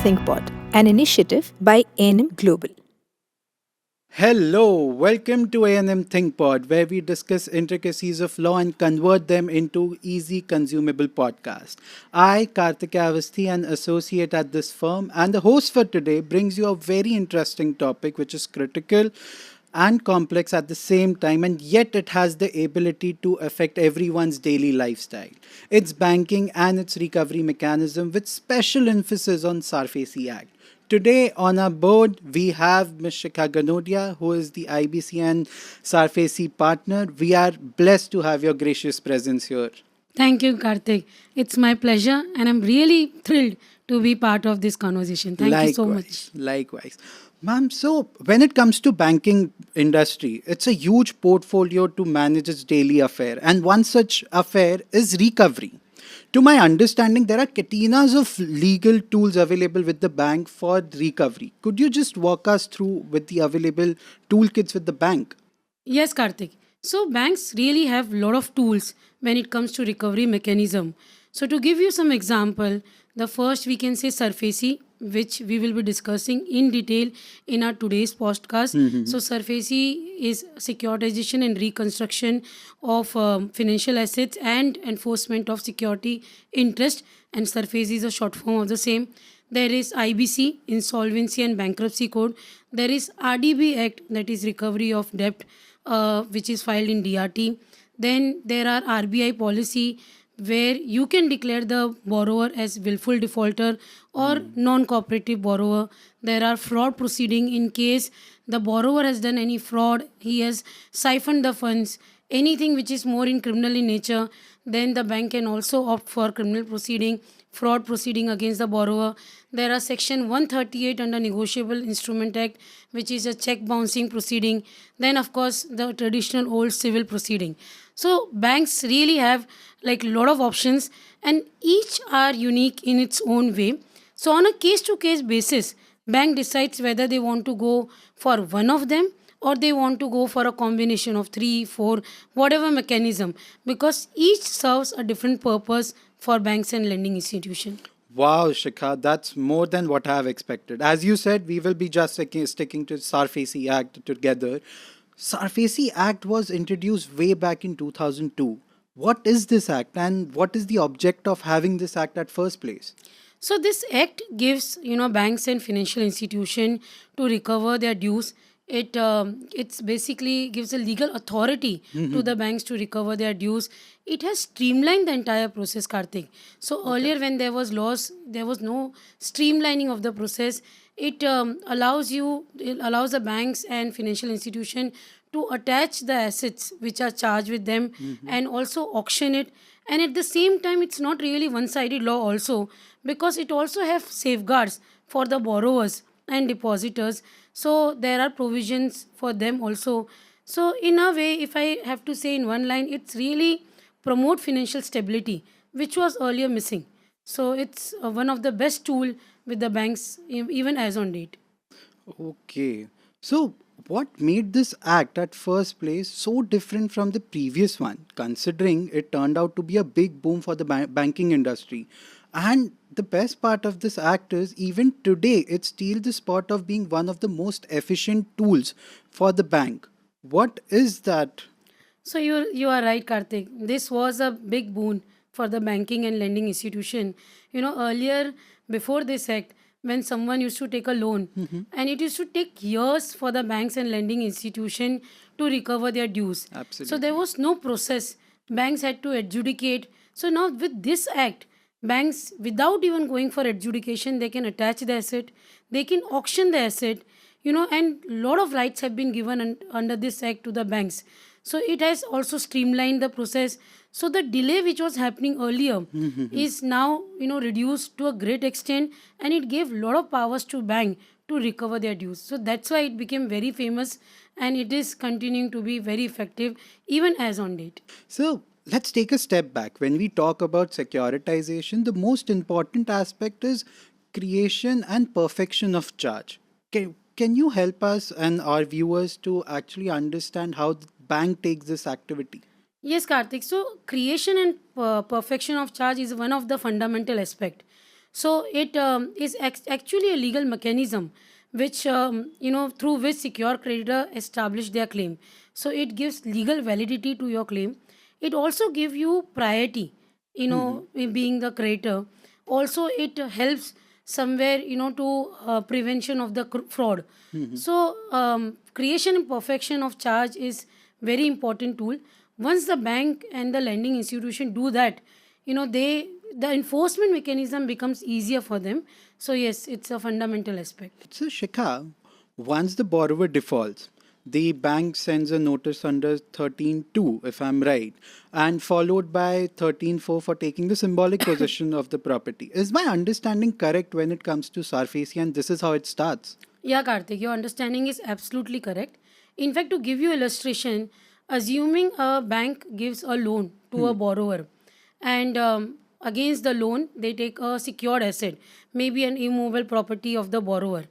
ThinkPod, an initiative by A&M Global. Hello, welcome to A&M ThinkPod, where we discuss intricacies of law and convert them into easy consumable podcast. I, Karthik Avasthi, an associate at this firm, and the host for today brings you a very interesting topic which is critical and complex at the same time, and yet it has the ability to affect everyone's daily lifestyle. It's banking and its recovery mechanism with special emphasis on SARFAESI Act. Today on our board, we have Ms. Shikha Ganodia, who is the IBC and SARFAESI partner. We are blessed to have your gracious presence here. Thank you, Karthik. It's my pleasure, and I'm really thrilled to be part of this conversation. Thank you so much. Likewise. Ma'am, so when it comes to banking industry, it's a huge portfolio to manage its daily affair, and one such affair is recovery. To my understanding, there are katinas of legal tools available with the bank for recovery. Could you just walk us through with the available toolkits with the bank? Yes, Karthik. So banks really have a lot of tools when it comes to recovery mechanism. So to give you some example, the first we can say SARFAESI, which we will be discussing in detail in our today's podcast. So SARFAESI is securitization and reconstruction of financial assets and enforcement of security interest, and SARFAESI is a short form of the same. There is IBC, Insolvency and Bankruptcy Code. There is RDB Act, that is Recovery of Debt, which is filed in DRT. Then there are RBI policy, where you can declare the borrower as willful defaulter or non-cooperative borrower. There are fraud proceeding in case the borrower has done any fraud, he has siphoned the funds, anything which is more in criminal in nature, then the bank can also opt for criminal proceeding, fraud proceeding against the borrower. There are section 138 under Negotiable Instrument Act, which is a check bouncing proceeding. Then of course the traditional old civil proceeding. So banks really have like a lot of options, and each are unique in its own way. So on a case to case basis, bank decides whether they want to go for one of them or they want to go for a combination of three, four, whatever mechanism, because each serves a different purpose for banks and lending institution. Wow, Shikha, that's more than what I have expected. As you said, we will be just sticking to SARFAESI Act together. SARFAESI Act was introduced way back in 2002. What is this act and what is the object of having this act at first place? So this act gives banks and financial institution to recover their dues. It's basically gives a legal authority to the banks to recover their dues. It has streamlined the entire process, Karthik. So earlier when there was laws, there was no streamlining of the process. It allows the banks and financial institution to attach the assets which are charged with them and also auction it. And at the same time, it's not really one-sided law also, because it also have safeguards for the borrowers and depositors. So there are provisions for them also. So in a way, if I have to say in one line, it's really promote financial stability, which was earlier missing. So it's one of the best tool with the banks even as on date. Okay. So, what made this act at first place so different from the previous one, considering it turned out to be a big boom for the banking industry? And the best part of this act is, even today, it still the spot of being one of the most efficient tools for the bank. What is that? So you are right, Karthik. This was a big boon for the banking and lending institution. Earlier before this act, when someone used to take a loan, and it used to take years for the banks and lending institution to recover their dues. So there Absolutely. was no process. Banks had to adjudicate. So now with this act, banks without even going for adjudication, they can attach the asset, they can auction the asset, and lot of rights have been given under this act to the banks. So it has also streamlined the process. So the delay which was happening earlier is now reduced to a great extent, and it gave lot of powers to bank to recover their dues. So that's why it became very famous, and it is continuing to be very effective even as on date. So let's take a step back. When we talk about securitization, the most important aspect is creation and perfection of charge. Can you help us and our viewers to actually understand how the bank takes this activity? Yes, Karthik. So creation and perfection of charge is one of the fundamental aspect. So it is actually a legal mechanism which through which secure creditor establish their claim. So it gives legal validity to your claim. It also gives you priority, in being the creditor. Also it helps somewhere, to prevention of the fraud. So creation and perfection of charge is very important tool. Once the bank and the lending institution do that, they the enforcement mechanism becomes easier for them. So yes, it's a fundamental aspect. So, Shikha, once the borrower defaults, the bank sends a notice under 13.2, if I'm right, and followed by 13.4 for taking the symbolic possession of the property. Is my understanding correct when it comes to SARFAESI, and this is how it starts? Yeah, Karthik, your understanding is absolutely correct. In fact, to give you illustration, assuming a bank gives a loan to a borrower, and against the loan they take a secured asset, maybe an immovable property of the borrower.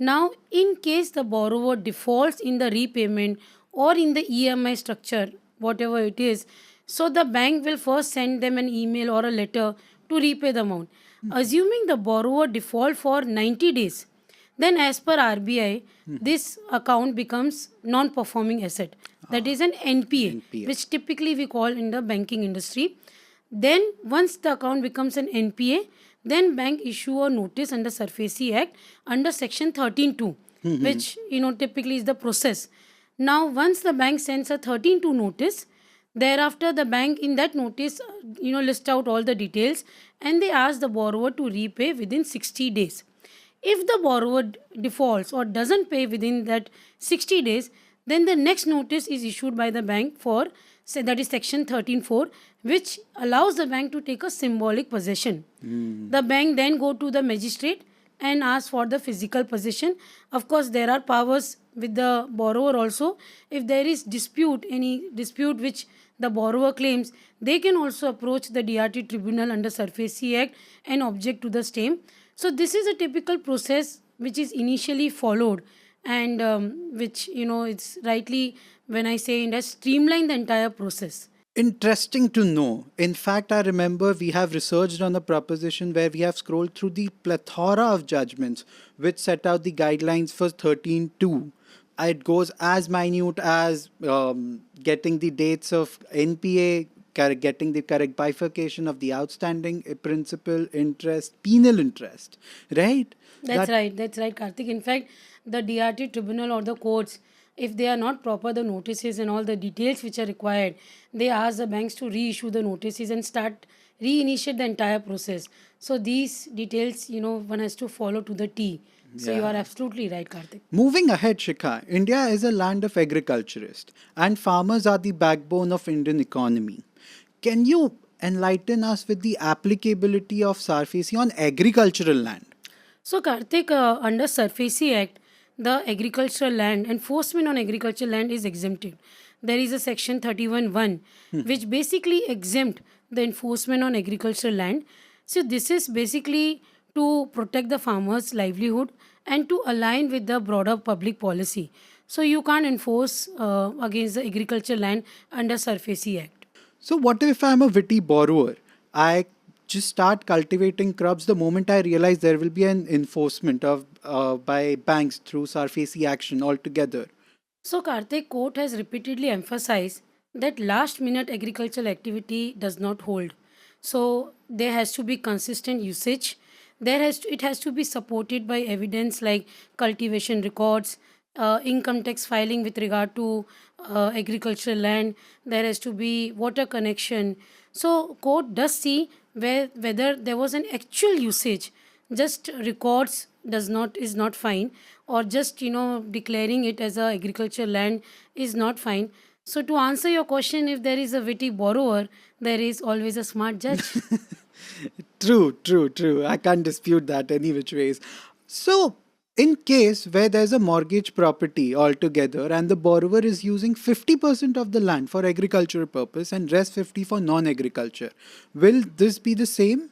Now, in case the borrower defaults in the repayment or in the EMI structure, whatever it is, so the bank will first send them an email or a letter to repay the amount. Assuming the borrower default for 90 days, then, as per RBI, this account becomes non-performing asset. That is an NPA, NPA. which typically we call in the banking industry. Then, once the account becomes an NPA, then bank issue a notice under SARFAESI Act under Section 13.2, which typically is the process. Now, once the bank sends a 13.2 notice, thereafter the bank in that notice list out all the details, and they ask the borrower to repay within 60 days. If the borrower defaults or doesn't pay within that 60 days, then the next notice is issued by the bank for, say, that is section 13.4, which allows the bank to take a symbolic possession. The bank then go to the magistrate and ask for the physical possession. Of course, there are powers with the borrower also. If there is dispute, any dispute which the borrower claims, they can also approach the DRT tribunal under SARFAESI Act and object to the same. So this is a typical process which is initially followed, and which it's rightly, when I say it has streamlined the entire process. Interesting to know. In fact, I remember we have researched on a proposition where we have scrolled through the plethora of judgments which set out the guidelines for 13.2. It goes as minute as getting the dates of NPA, getting the correct bifurcation of the outstanding principal, interest, penal interest, right? That's right. That's right, Karthik. In fact, the DRT tribunal or the courts, if they are not proper, the notices and all the details which are required, they ask the banks to reissue the notices and start reinitiate the entire process. So these details, one has to follow to the T. So you are absolutely right, Karthik. Moving ahead, Shikha, India is a land of agriculturists, and farmers are the backbone of Indian economy. Can you enlighten us with the applicability of SARFAESI on agricultural land? So, Karthik, under SARFAESI Act, the agricultural land, enforcement on agricultural land is exempted. There is a section 31(1) which basically exempt the enforcement on agricultural land. So, this is basically to protect the farmers' livelihood and to align with the broader public policy. So, you can't enforce against the agricultural land under SARFAESI Act. So, what if I'm a witty borrower? I just start cultivating crops the moment I realize there will be an enforcement of by banks through SARFAESI action altogether. So, Karthik, court has repeatedly emphasized that last minute agricultural activity does not hold. So, there has to be consistent usage. It has to be supported by evidence like cultivation records, income tax filing with regard to agricultural land. There has to be water connection. So, court does see whether there was an actual usage. Just records does not is not fine, or just declaring it as a agricultural land is not fine. So to answer your question, if there is a witty borrower, there is always a smart judge. True. I can't dispute that any which ways. So, in case where there's a mortgage property altogether and the borrower is using 50% of the land for agricultural purpose and rest 50 for non-agriculture, will this be the same?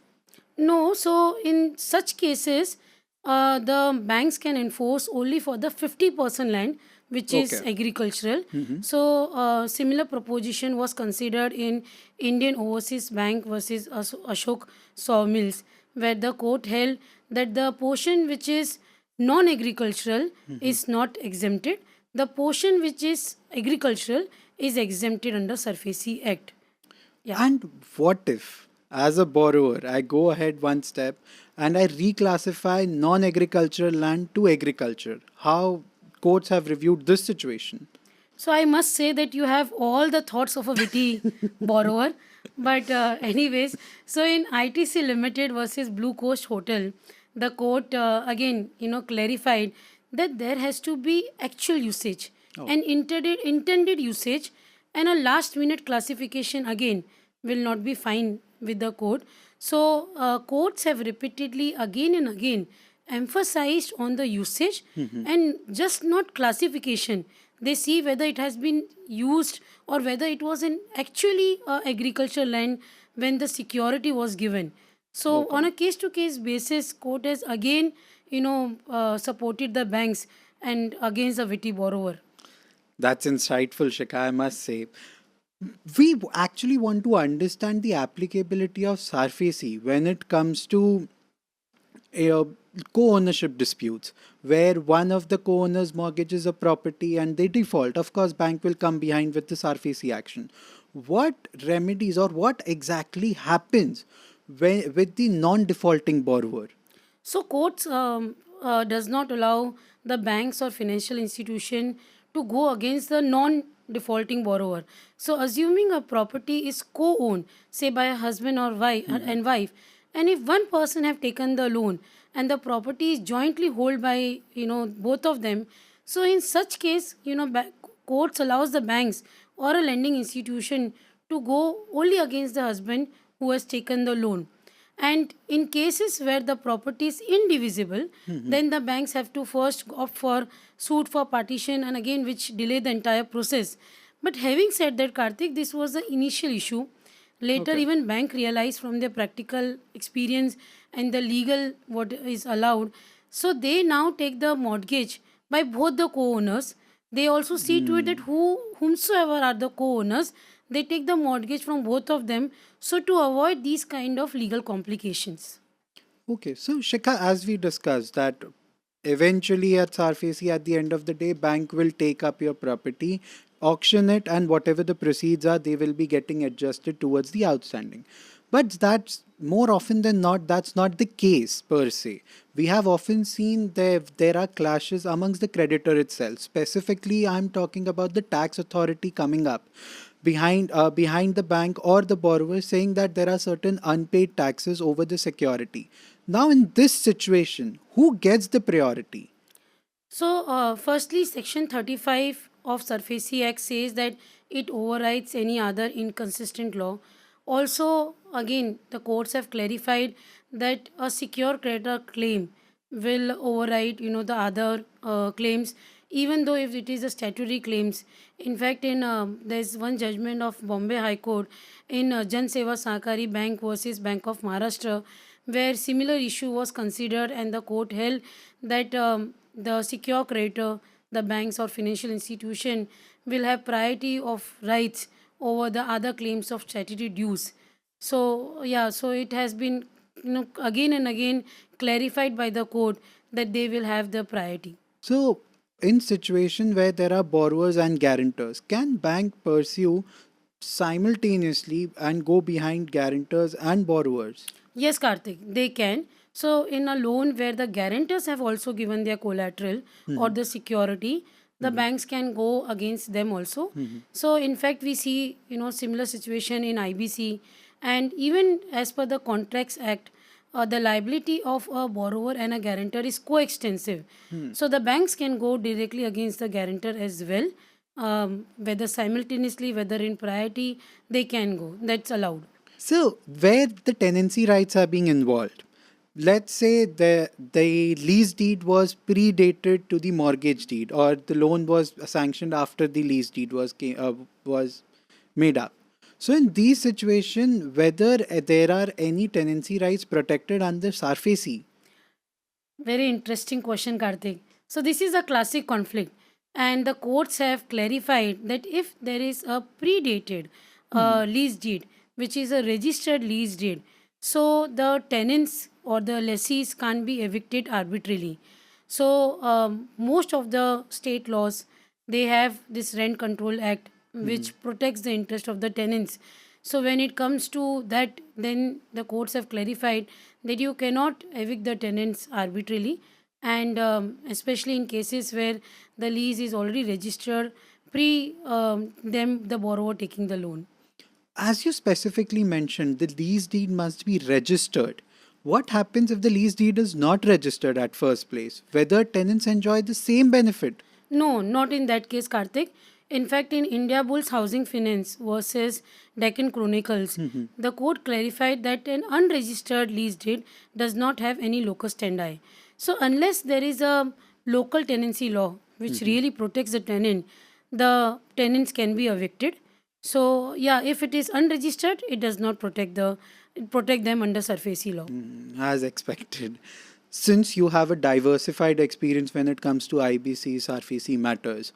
No, so in such cases, the banks can enforce only for the 50% land which is Okay. agricultural. So, similar proposition was considered in Indian Overseas Bank versus Ashok Sawmills, where the court held that the portion which is non agricultural is not exempted, the portion which is agricultural is exempted under SARFAESI Act. Yeah. And what if, as a borrower, I go ahead one step and I reclassify non agricultural land to agriculture? How courts have reviewed this situation? So I must say that you have all the thoughts of a witty borrower. But anyways, so in ITC Limited versus Blue Coast Hotel, the court again clarified that there has to be actual usage and intended usage, and a last minute classification again will not be fine with the court. So courts have repeatedly again and again emphasized on the usage and just not classification. They see whether it has been used or whether it was in actually agricultural land when the security was given. So on a case to case basis, court has again supported the banks and against the witty borrower. That's insightful, Shika, I must say. We actually want to understand the applicability of SARFAESI when it comes to uh, co-ownership disputes where one of the co-owners mortgages a property and they default. Of course, bank will come behind with the SARFAESI action. What remedies or what exactly happens with the non-defaulting borrower? So courts does not allow the banks or financial institution to go against the non-defaulting borrower. So assuming a property is co-owned, say by a husband or wife, and if one person have taken the loan and the property is jointly held by both of them, so in such case courts allows the banks or a lending institution to go only against the husband who has taken the loan. And in cases where the property is indivisible, then the banks have to first opt for suit for partition and again which delay the entire process. But having said that, Karthik, this was the initial issue. Later, Okay. even bank realized from their practical experience and the legal what is allowed. So they now take the mortgage by both the co-owners. They also see to it that whomsoever are the co-owners, they take the mortgage from both of them. So to avoid these kind of legal complications. Okay, so Shikha, as we discussed, that eventually at SARFAESI, at the end of the day, bank will take up your property, auction it, and whatever the proceeds are, they will be getting adjusted towards the outstanding. But that's more often than not, that's not the case per se. We have often seen there are clashes amongst the creditor itself. Specifically, I'm talking about the tax authority coming up behind the bank or the borrower saying that there are certain unpaid taxes over the security. Now, in this situation, who gets the priority? So, firstly, Section 35 of SARFAESI Act says that it overrides any other inconsistent law. Also, again, the courts have clarified that a secure creditor claim will override, the other claims, even though if it is a statutory claims. In fact, in there's one judgment of Bombay High Court in Jan Seva Sahakari Bank versus Bank of Maharashtra, where similar issue was considered, and the court held that the secure creditor, the banks or financial institution, will have priority of rights over the other claims of statutory dues. So yeah, so it has been again and again clarified by the court that they will have the priority. So, in situation where there are borrowers and guarantors, can bank pursue simultaneously and go behind guarantors and borrowers? Yes, Karthik, they can. So, in a loan where the guarantors have also given their collateral or the security, the banks can go against them also. So, in fact, we see similar situation in IBC, and even as per the Contracts Act, the liability of a borrower and a guarantor is coextensive. So, the banks can go directly against the guarantor as well. Whether simultaneously, whether in priority, they can go. That's allowed. So, where the tenancy rights are being involved, let's say the lease deed was predated to the mortgage deed, or the loan was sanctioned after the lease deed was made up. So, in these situations, whether there are any tenancy rights protected under SARFAESI? Very interesting question, Karthik. So, this is a classic conflict, and the courts have clarified that if there is a predated lease deed, which is a registered lease deed, so the tenants or the lessees can't be evicted arbitrarily. So most of the state laws, they have this Rent Control Act which protects the interest of the tenants. So when it comes to that, then the courts have clarified that you cannot evict the tenants arbitrarily, and especially in cases where the lease is already registered pre them the borrower taking the loan. As you specifically mentioned, the lease deed must be registered. What happens if the lease deed is not registered at first place? Whether tenants enjoy the same benefit? No, not in that case, Karthik. In fact, in India Bulls Housing Finance versus Deccan Chronicles, the court clarified that an unregistered lease deed does not have any locus standi. So, unless there is a local tenancy law which really protects the tenants can be evicted. So, yeah, if it is unregistered, it does not protect them under SARFAESI law. As expected. Since you have a diversified experience when it comes to IBC, SARFAESI matters,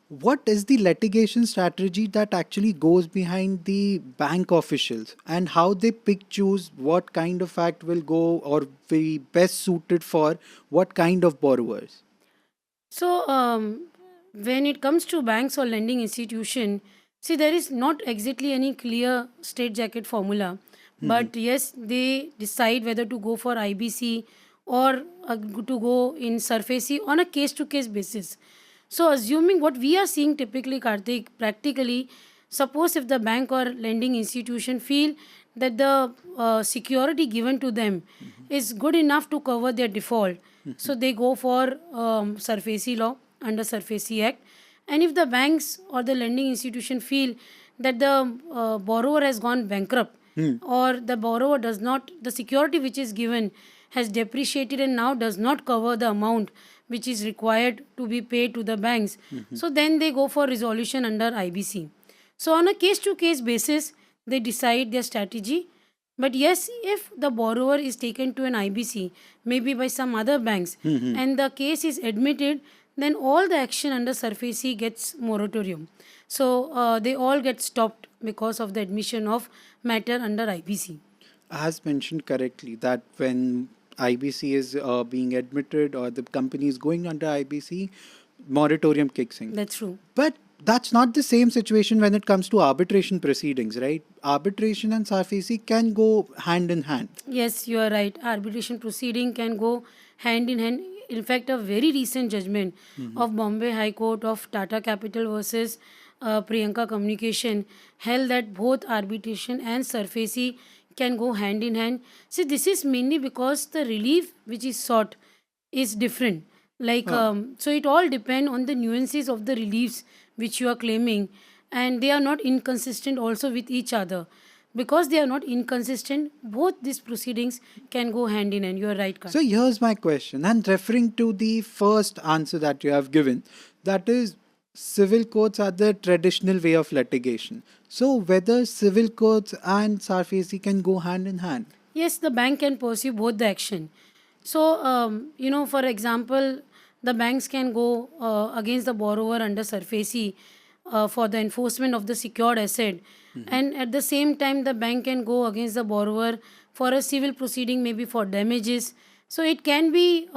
what is the litigation strategy that actually goes behind the bank officials and how they pick choose what kind of act will go or be best suited for what kind of borrowers? So, when it comes to banks or lending institution, see there is not exactly any clear straitjacket formula, but yes, they decide whether to go for IBC or to go in SARFAESI on a case-to-case basis. So, assuming what we are seeing typically, Karthik, practically, suppose if the bank or lending institution feel that the security given to them is good enough to cover their default, so they go for SARFAESI law under SARFAESI Act. And if the banks or the lending institution feel that the borrower has gone bankrupt or the borrower does not, the security which is given has depreciated and now does not cover the amount which is required to be paid to the banks, so then they go for resolution under IBC. So, on a case to case basis, they decide their strategy. But yes, if the borrower is taken to an IBC, maybe by some other banks, and the case is admitted, then all the action under SARFAESI gets moratorium. So they all get stopped because of the admission of matter under IBC. As mentioned correctly, that when IBC is being admitted or the company is going under IBC, moratorium kicks in. That's true. But that's not the same situation when it comes to arbitration proceedings, right? Arbitration and SARFAESI can go hand in hand. Yes, you are right. Arbitration proceeding can go hand in hand. In fact, a very recent judgment of Bombay High Court of Tata Capital versus Priyanka Communication held that both arbitration and SARFAESI can go hand in hand. See, this is mainly because the relief which is sought is different. Like, so it all depend on the nuances of the reliefs which you are claiming, and they are not inconsistent also with each other. Because they are not inconsistent, both these proceedings can go hand in hand. You are right, Karthik. So here's my question, and referring to the first answer that you have given, that is, civil courts are the traditional way of litigation. So whether civil courts and SARFAESI can go hand in hand. Yes, the bank can pursue both the action. So, for example, the banks can go against the borrower under SARFAESI for the enforcement of the secured asset, and at the same time, the bank can go against the borrower for a civil proceeding, maybe for damages. So, it can be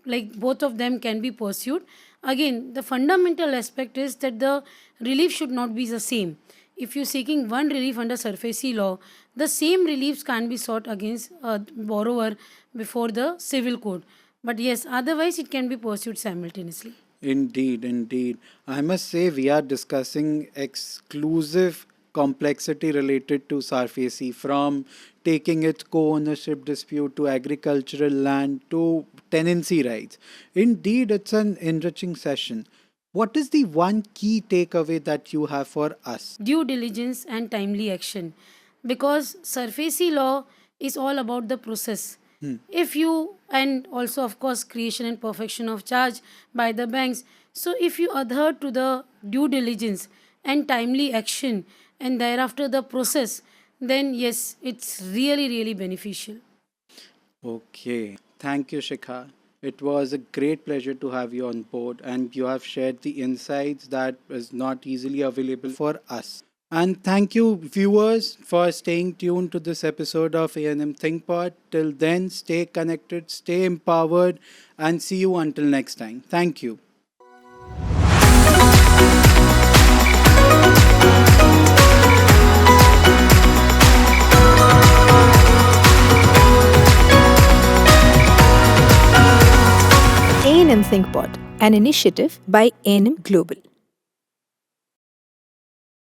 like both of them can be pursued. Again, the fundamental aspect is that the relief should not be the same. If you're seeking one relief under SARFAESI law, the same reliefs can be sought against a borrower before the civil court. But yes, otherwise it can be pursued simultaneously. Indeed, indeed. I must say we are discussing exclusive complexity related to SARFAESI, from taking its co-ownership dispute to agricultural land to tenancy rights. Indeed, it's an enriching session. What is the one key takeaway that you have for us? Due diligence and timely action. Because SARFAESI law is all about the process. If you, and also of course creation and perfection of charge by the banks, so if you adhere to the due diligence and timely action and thereafter the process, then yes, it's really really beneficial. Okay. Thank you, Shikha. It was a great pleasure to have you on board, and you have shared the insights that is not easily available for us. And thank you, viewers, for staying tuned to this episode of A&M ThinkPod. Till then, stay connected, stay empowered, and see you until next time. Thank you. A&M ThinkPod, an initiative by A&M Global.